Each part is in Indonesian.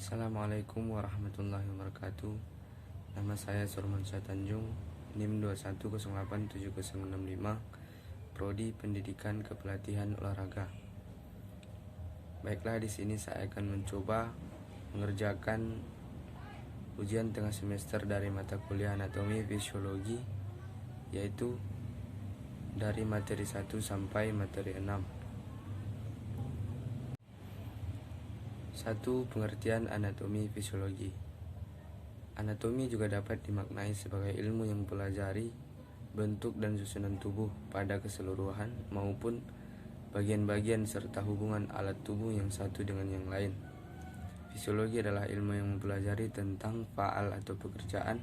Assalamualaikum warahmatullahi wabarakatuh. Nama saya Surmansyah Tanjung, NIM 2108765, Prodi Pendidikan Kepelatihan Olahraga. Baiklah, di sini saya akan mencoba mengerjakan ujian tengah semester dari mata kuliah anatomi fisiologi, yaitu dari materi 1 sampai materi 6. 1. Pengertian anatomi fisiologi. Anatomi juga dapat dimaknai sebagai ilmu yang mempelajari bentuk dan susunan tubuh pada keseluruhan maupun bagian-bagian serta hubungan alat tubuh yang satu dengan yang lain. Fisiologi adalah ilmu yang mempelajari tentang faal atau pekerjaan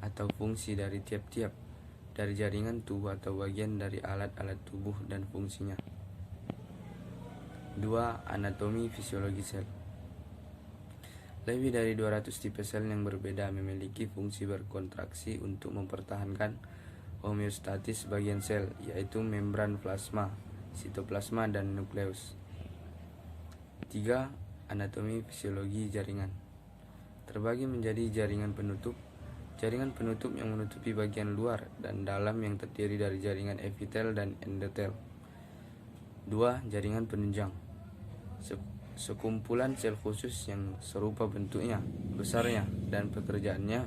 atau fungsi dari tiap-tiap dari jaringan tubuh atau bagian dari alat-alat tubuh dan fungsinya. 2. Anatomi fisiologi sel. Lebih dari 200 tipe sel yang berbeda memiliki fungsi berkontraksi untuk mempertahankan homeostatis bagian sel, yaitu membran plasma, sitoplasma, dan nukleus. 3. Anatomi fisiologi jaringan. Terbagi menjadi jaringan penutup. Jaringan penutup yang menutupi bagian luar dan dalam yang terdiri dari jaringan epitel dan endotel. 2. Jaringan penunjang. Sekumpulan sel khusus yang serupa bentuknya, besarnya, dan pekerjaannya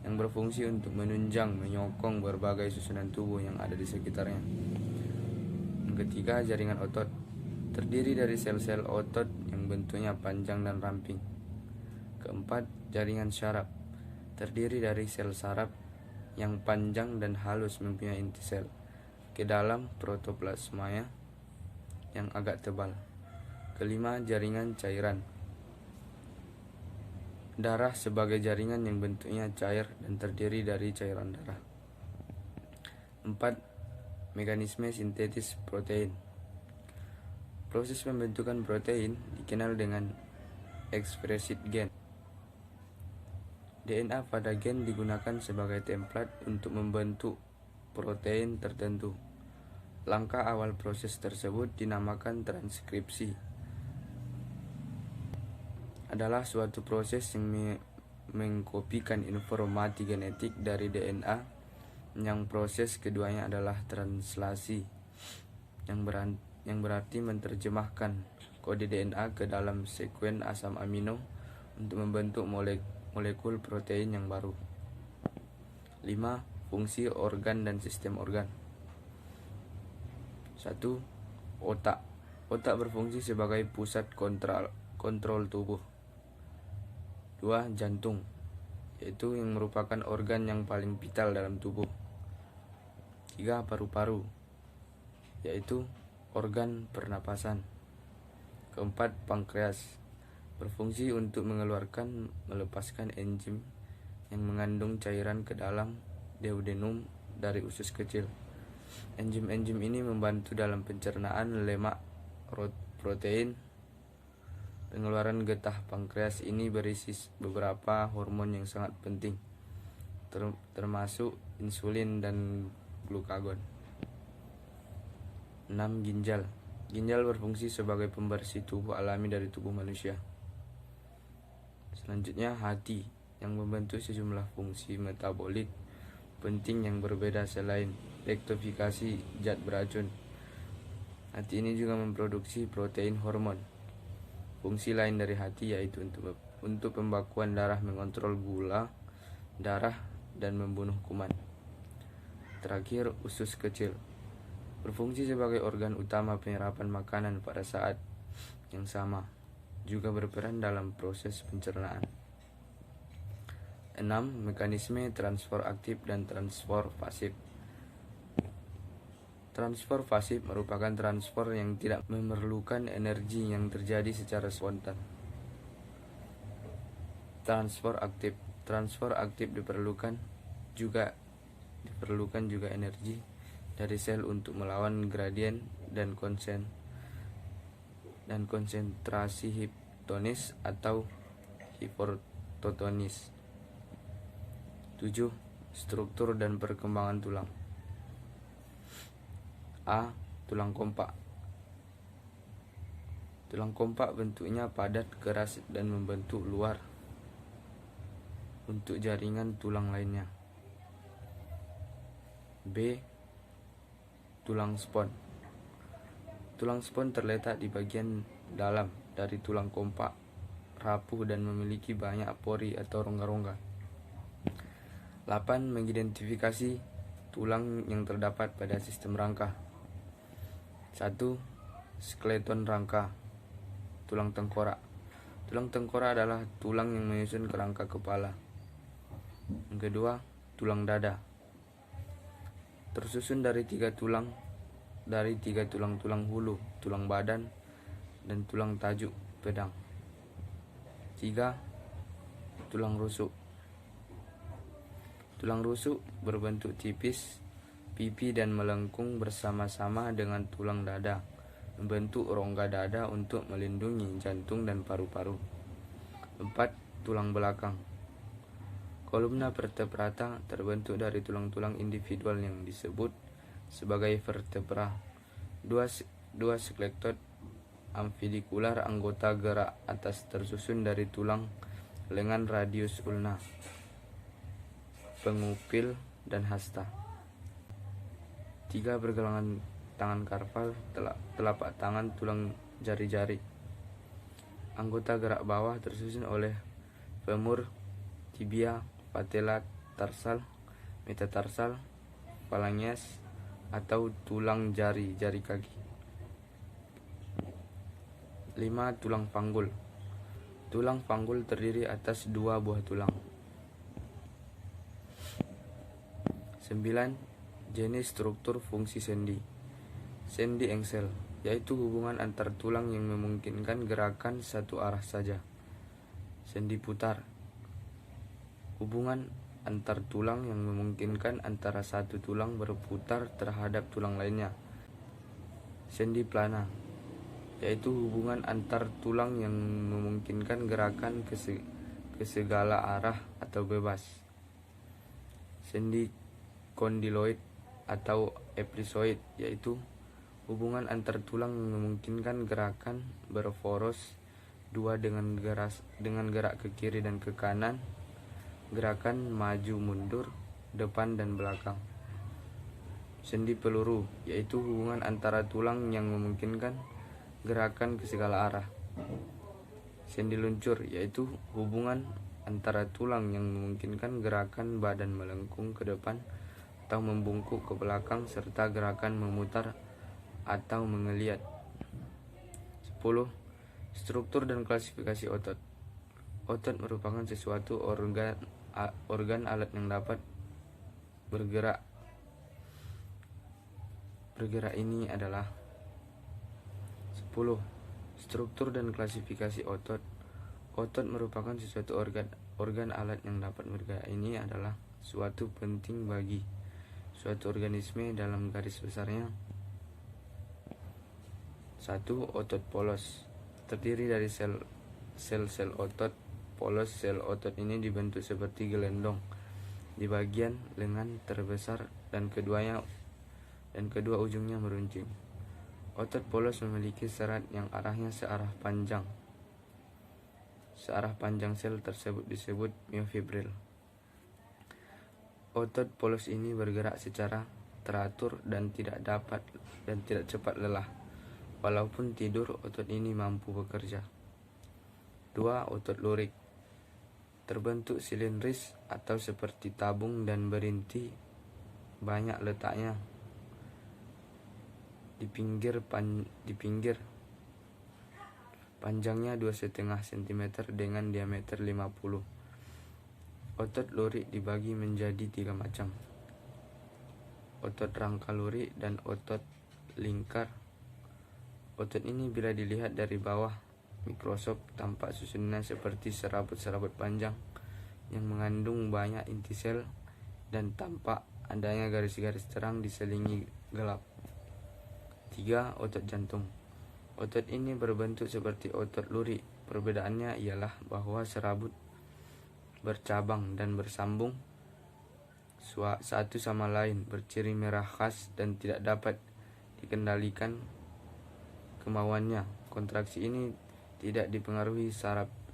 yang berfungsi untuk menunjang, menyokong berbagai susunan tubuh yang ada di sekitarnya. Yang ketiga, jaringan otot. Terdiri dari sel-sel otot yang bentuknya panjang dan ramping. Keempat, jaringan syaraf. Terdiri dari sel saraf yang panjang dan halus mempunyai inti sel ke dalam protoplasmanya yang agak tebal. Kelima, jaringan cairan. Darah sebagai jaringan yang bentuknya cair dan terdiri dari cairan darah. 4. Mekanisme sintetis protein. Proses pembentukan protein dikenal dengan ekspresi gen. DNA pada gen digunakan sebagai template untuk membentuk protein tertentu. Langkah awal proses tersebut dinamakan transkripsi. Adalah suatu proses yang mengkopikan informasi genetik dari DNA, yang proses keduanya adalah translasi, yang berarti menerjemahkan kode DNA ke dalam sekuen asam amino untuk membentuk molekul protein yang baru. 5. Fungsi organ dan sistem organ. 1. Otak. Otak berfungsi sebagai pusat kontrol tubuh. 2. Jantung, yaitu yang merupakan organ yang paling vital dalam tubuh. 3. Paru-paru, yaitu organ pernapasan. 4. Pankreas, berfungsi untuk melepaskan enzim yang mengandung cairan ke dalam duodenum dari usus kecil. Enzim-enzim ini membantu dalam pencernaan lemak, protein. Pengeluaran getah pankreas ini berisi beberapa hormon yang sangat penting, termasuk insulin dan glukagon. 6. Ginjal. Ginjal berfungsi sebagai pembersih tubuh alami dari tubuh manusia. Selanjutnya, hati, yang membentuk sejumlah fungsi metabolik penting yang berbeda selain rektifikasi zat beracun. Hati ini juga memproduksi protein hormon. Fungsi lain dari hati yaitu untuk pembakuan darah, mengontrol gula darah, dan membunuh kuman. Terakhir, usus kecil. Berfungsi sebagai organ utama penyerapan makanan pada saat yang sama. Juga berperan dalam proses pencernaan. 6. Mekanisme transfer aktif dan transfer pasif. Transfer pasif merupakan transfer yang tidak memerlukan energi yang terjadi secara spontan. Transfer aktif diperlukan juga energi dari sel untuk melawan gradien dan konsentrasi hipotonis atau hipertotonis. 7. Struktur dan perkembangan tulang. A. Tulang kompak. Tulang kompak bentuknya padat, keras, dan membentuk luar untuk jaringan tulang lainnya. B. Tulang spon. Tulang spon terletak di bagian dalam dari tulang kompak, rapuh dan memiliki banyak pori atau rongga-rongga. 8. Mengidentifikasi tulang yang terdapat pada sistem rangka. 1. Skeleton rangka. Tulang tengkorak. Tulang tengkorak adalah tulang yang menyusun kerangka kepala. Yang kedua, tulang dada. Tersusun dari tiga tulang hulu, tulang badan, dan tulang tajuk pedang. 3. Tulang rusuk. Tulang rusuk berbentuk tipis, pipi dan melengkung bersama-sama dengan tulang dada, membentuk rongga dada untuk melindungi jantung dan paru-paru. 4. Tulang belakang. Kolumna vertebrata terbentuk dari tulang-tulang individual yang disebut sebagai vertebra. Dua skeleton amfidikular anggota gerak atas tersusun dari tulang lengan, radius ulna, pengupil, dan hasta. 3. Pergelangan tangan karpal, telapak tangan, tulang jari-jari. Anggota gerak bawah tersusun oleh femur, tibia, patella, tarsal, metatarsal, phalanges, atau tulang jari kaki. 5. Tulang panggul. Tulang panggul terdiri atas 2 buah tulang. 9. Jenis struktur fungsi sendi. Sendi engsel, yaitu hubungan antar tulang yang memungkinkan gerakan satu arah saja. Sendi putar, hubungan antar tulang yang memungkinkan antara satu tulang berputar terhadap tulang lainnya. Sendi plana, yaitu hubungan antar tulang yang memungkinkan gerakan ke segala arah atau bebas. Sendi kondiloid atau episoid, yaitu hubungan antar tulang yang memungkinkan gerakan berporos dua dengan gerak ke kiri dan ke kanan, gerakan maju mundur, depan dan belakang. Sendi peluru, yaitu hubungan antara tulang yang memungkinkan gerakan ke segala arah. Sendi luncur, yaitu hubungan antara tulang yang memungkinkan gerakan badan melengkung ke depan atau membungkuk ke belakang serta gerakan memutar atau mengeliat. 10. Struktur dan klasifikasi otot. Otot merupakan sesuatu organ alat yang dapat bergerak. Ini adalah 10. Struktur dan klasifikasi otot. Otot merupakan sesuatu organ alat yang dapat bergerak. Ini adalah suatu penting bagi suatu organisme dalam garis besarnya. 1. Otot polos. Terdiri dari sel otot polos. Sel otot ini dibentuk seperti gelendong di bagian lengan terbesar dan kedua ujungnya meruncing. Otot polos memiliki serat yang arahnya searah panjang. Searah panjang sel tersebut disebut myofibril. Otot polos ini bergerak secara teratur dan tidak cepat lelah. Walaupun tidur, otot ini mampu bekerja. 2. Otot lurik. Terbentuk silindris atau seperti tabung dan berinti banyak letaknya di pinggir. Panjangnya 2,5 cm dengan diameter 50. Otot lurik dibagi menjadi 3 macam: otot rangka lurik dan otot lingkar. Otot ini bila dilihat dari bawah mikroskop tampak susunannya seperti serabut-serabut panjang yang mengandung banyak inti sel dan tampak adanya garis-garis terang diselingi gelap. 3. Otot jantung. Otot ini berbentuk seperti otot lurik. Perbedaannya ialah bahwa serabut bercabang dan bersambung satu sama lain, berciri merah khas dan tidak dapat dikendalikan kemauannya. Kontraksi ini tidak dipengaruhi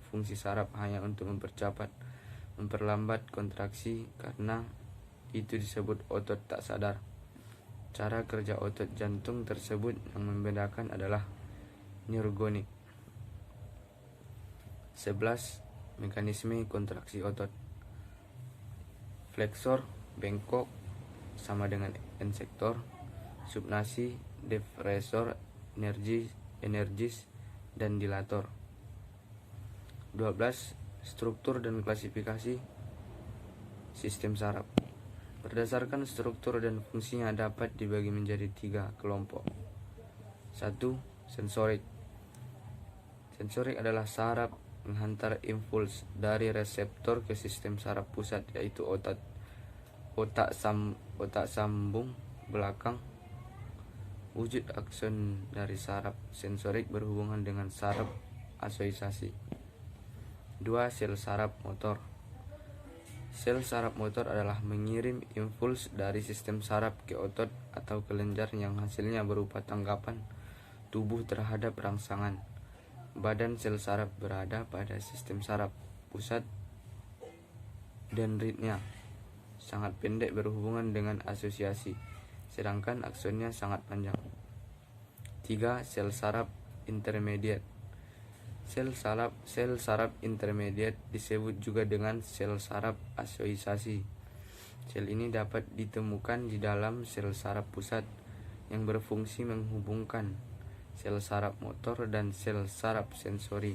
fungsi saraf hanya untuk memperlambat kontraksi karena itu disebut otot tak sadar. Cara kerja otot jantung tersebut yang membedakan adalah neurogenic. 11. Mekanisme kontraksi otot. Fleksor, bengkok, sama dengan insektor. Subnasi, depressor, energis, dan dilator. 12. Struktur dan klasifikasi sistem saraf. Berdasarkan struktur dan fungsinya dapat dibagi menjadi 3 kelompok. 1. Sensorik. Sensorik adalah saraf menghantar impuls dari reseptor ke sistem saraf pusat, yaitu otak sambung belakang. Wujud akson dari saraf sensorik berhubungan dengan saraf asosiasi. 2. Sel saraf motor. Sel saraf motor adalah mengirim impuls dari sistem saraf ke otot atau kelenjar yang hasilnya berupa tanggapan tubuh terhadap rangsangan. Badan sel saraf berada pada sistem saraf pusat dan ritnya sangat pendek berhubungan dengan asosiasi, sedangkan aksonnya sangat panjang. 3. Sel saraf intermediate. Sel saraf intermediate disebut juga dengan sel saraf asosiasi. Sel ini dapat ditemukan di dalam sel saraf pusat yang berfungsi menghubungkan sel saraf motor dan sel saraf sensori,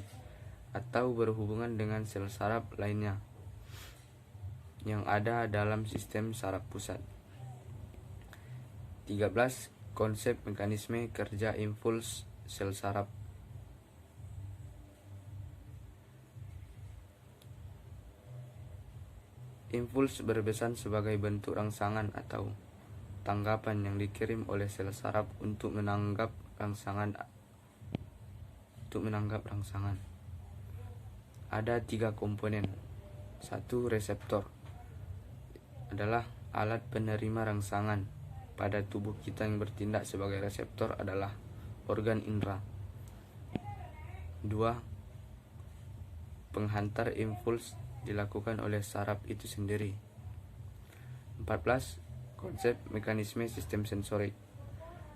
atau berhubungan dengan sel saraf lainnya yang ada dalam sistem saraf pusat. 13. Konsep mekanisme kerja impuls sel saraf. Impuls berpesan sebagai bentuk rangsangan atau tanggapan yang dikirim oleh sel saraf untuk menanggap rangsangan. Ada 3 komponen. 1. Reseptor adalah alat penerima rangsangan. Pada tubuh kita yang bertindak sebagai reseptor adalah organ indera. 2. Penghantar impuls dilakukan oleh saraf itu sendiri. 14. Konsep mekanisme sistem sensorik.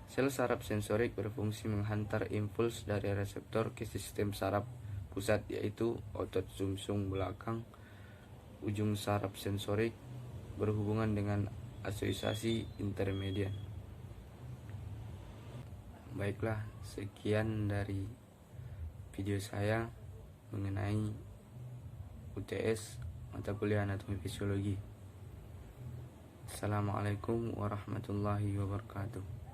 Sel saraf sensorik berfungsi menghantar impuls dari reseptor ke sistem saraf pusat, yaitu otot sumsum belakang. Ujung saraf sensorik berhubungan dengan asosiasi intermedian. Baiklah, sekian dari video saya mengenai UTS mata kuliah anatomi fisiologi. Assalamualaikum warahmatullahi wabarakatuh.